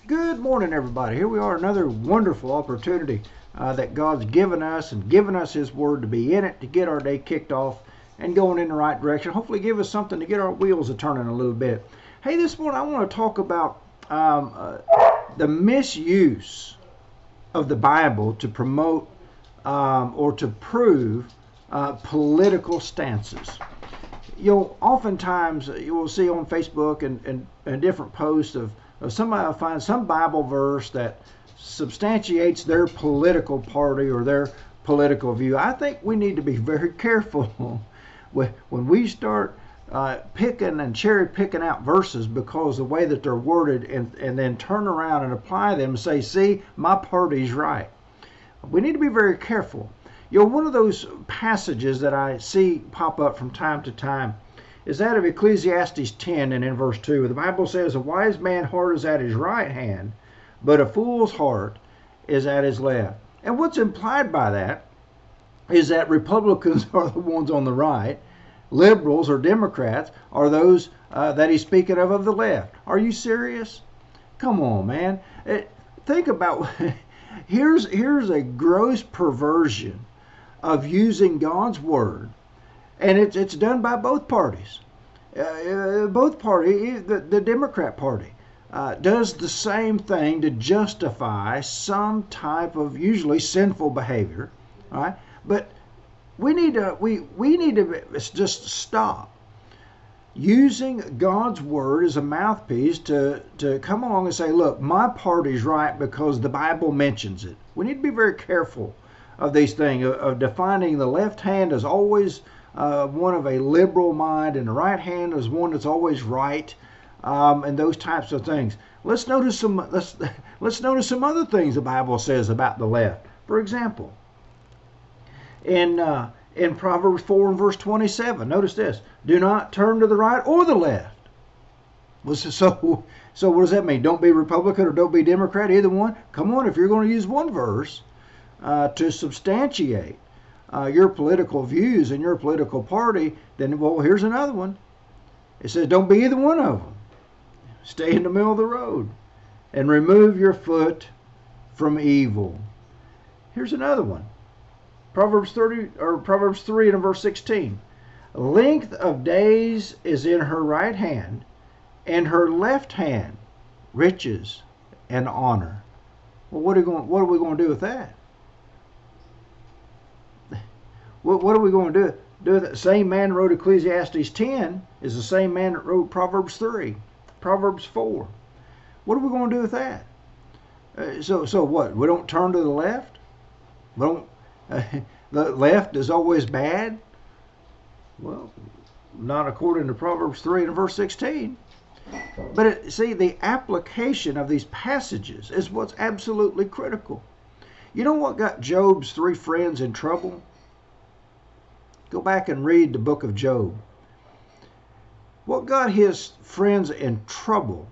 Good morning, everybody. Here we are, another wonderful opportunity that God's given us and given us His Word to be in it, to get our day kicked off and going in the right direction. Hopefully, give us something to get our wheels a turning a little bit. Hey, this morning I want to talk about the misuse of the Bible to promote or to prove political stances. Oftentimes you will see on Facebook and different posts of somebody will find some Bible verse that substantiates their political party or their political view. I think we need to be very careful when we start picking and cherry picking out verses because the way that they're worded and then turn around and apply them and say, see, my party's right. We need to be very careful. One of those passages that I see pop up from time to time is that of Ecclesiastes 10 and in verse 2. The Bible says, a wise man's heart is at his right hand, but a fool's heart is at his left. And what's implied by that is that Republicans are the ones on the right, liberals or Democrats are those that he's speaking of the left. Are you serious? Come on, man. Think about, here's a gross perversion of using God's word, and it's done by both parties. Both parties, the Democrat Party, does the same thing to justify some type of usually sinful behavior. All right, but we need to just stop using God's word as a mouthpiece to come along and say, look, my party's right because the Bible mentions it. We need to be very careful of these things, of defining the left hand as always one of a liberal mind and the right hand as one that's always right, and those types of things. Let's notice some other things the Bible says about the left. For example, in Proverbs 4 and verse 27, notice this: do not turn to the right or the left. So what does that mean? Don't be Republican or don't be Democrat, either one. Come on, if you're going to use one verse to substantiate your political views and your political party, then, well, here's another one. It says don't be either one of them. Stay in the middle of the road and remove your foot from evil. Here's another one. Proverbs 3 and verse 16. Length of days is in her right hand, and her left hand riches and honor. Well, what are we going to do with that? What are we going to do? The same man that wrote Ecclesiastes 10 is the same man that wrote Proverbs 3, Proverbs 4. What are we going to do with that? So what? We don't turn to the left? We don't. The left is always bad? Well, not according to Proverbs 3 and verse 16. But see, the application of these passages is what's absolutely critical. You know what got Job's three friends in trouble? Go back and read the book of Job. What got his friends in trouble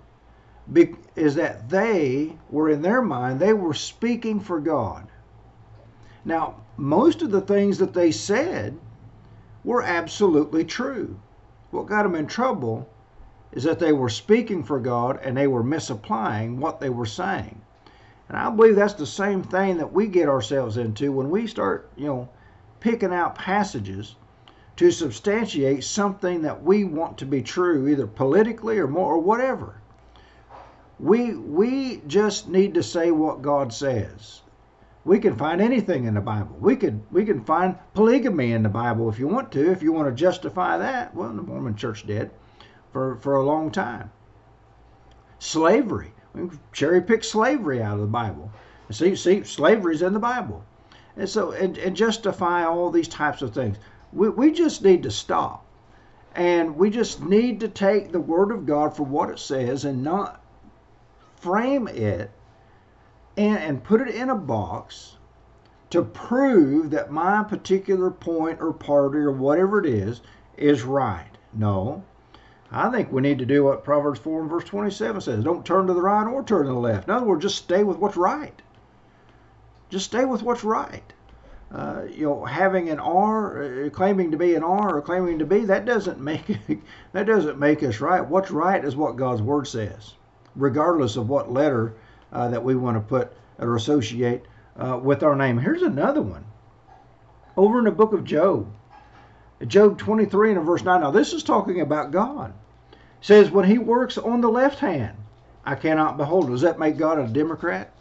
is that they were, in their mind, they were speaking for God. Now, most of the things that they said were absolutely true. What got them in trouble is that they were speaking for God and they were misapplying what they were saying. And I believe that's the same thing that we get ourselves into when we start, picking out passages to substantiate something that we want to be true, either politically or more or whatever. We just need to say what God says. We can find anything in the Bible. We can find polygamy in the Bible if you want to. If you want to justify that, well, the Mormon Church did for a long time. Slavery. We can cherry pick slavery out of the Bible. And see, slavery's in the Bible. And so, and justify all these types of things. We just need to stop. And we just need to take the Word of God for what it says and not frame it and put it in a box to prove that my particular point or party or whatever it is right. No. I think we need to do what Proverbs 4 and verse 27 says. Don't turn to the right or turn to the left. In other words, just stay with what's right. Just stay with what's right. Having an R, claiming to be an R or claiming to be, that doesn't make us right. What's right is what God's Word says. regardless of what letter that we want to put or associate with our name. Here's another one. Over in the book of Job, Job 23 and verse 9. Now this is talking about God. It says, when he works on the left hand, I cannot behold. Does that make God a Democrat?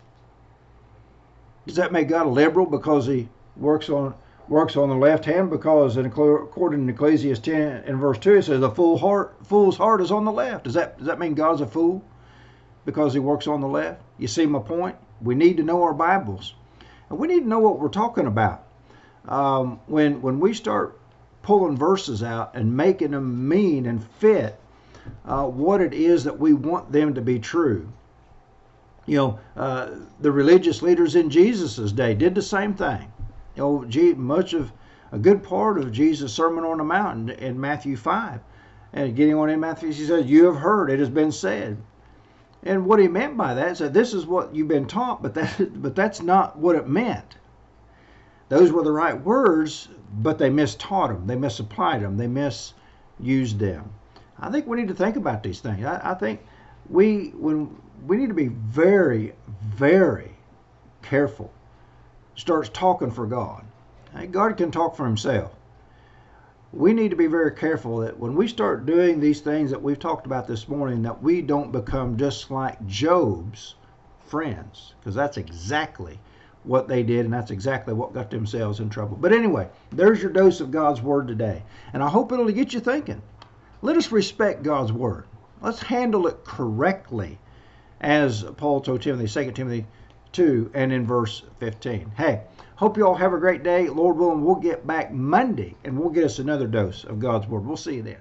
Does that make God a liberal because he works on the left hand? Because according to Ecclesiastes 10 and verse 2, it says a fool's heart is on the left. Does that mean God's a fool because he works on the left? You see my point? We need to know our Bibles, and we need to know what we're talking about. When we start pulling verses out and making them mean and fit what it is that we want them to be true. The religious leaders in Jesus' day did the same thing. A good part of Jesus' Sermon on the Mount in Matthew 5, and getting on in Matthew, he says, "You have heard, it has been said." And what he meant by that is that this is what you've been taught, but that's not what it meant. Those were the right words, but they mistaught them, they misapplied them, they misused them. I think we need to think about these things. I think we need to be very, very careful. Starts talking for God. God can talk for himself. We need to be very careful that when we start doing these things that we've talked about this morning, that we don't become just like Job's friends, because that's exactly what they did, and that's exactly what got themselves in trouble. But anyway, there's your dose of God's Word today, and I hope it'll get you thinking. Let us respect God's Word. Let's handle it correctly, as Paul told Timothy, 2 Timothy 2 and in verse 15. Hey, hope you all have a great day. Lord willing, we'll get back Monday, and we'll get us another dose of God's Word. We'll see you then.